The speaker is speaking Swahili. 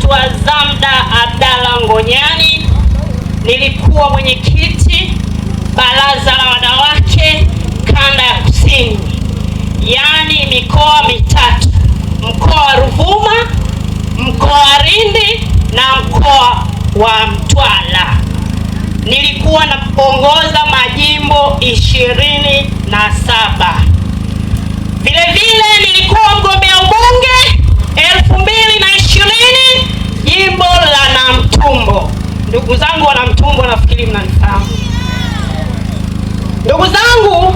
naitwa Zamda Abdalla Ngonyani. Nilikuwa mwenyekiti baraza la wanawake kanda ya Kusini, yaani mikoa mitatu: mkoa wa Ruvuma, mkoa wa Lindi na mkoa wa Mtwara. Nilikuwa naongoza majimbo 27. Vile vile nilikuwa mgombea ubunge 2020 jimbo la Namtumbo. Ndugu zangu wa Namtumbo, nafikiri mnanifahamu. Ndugu zangu,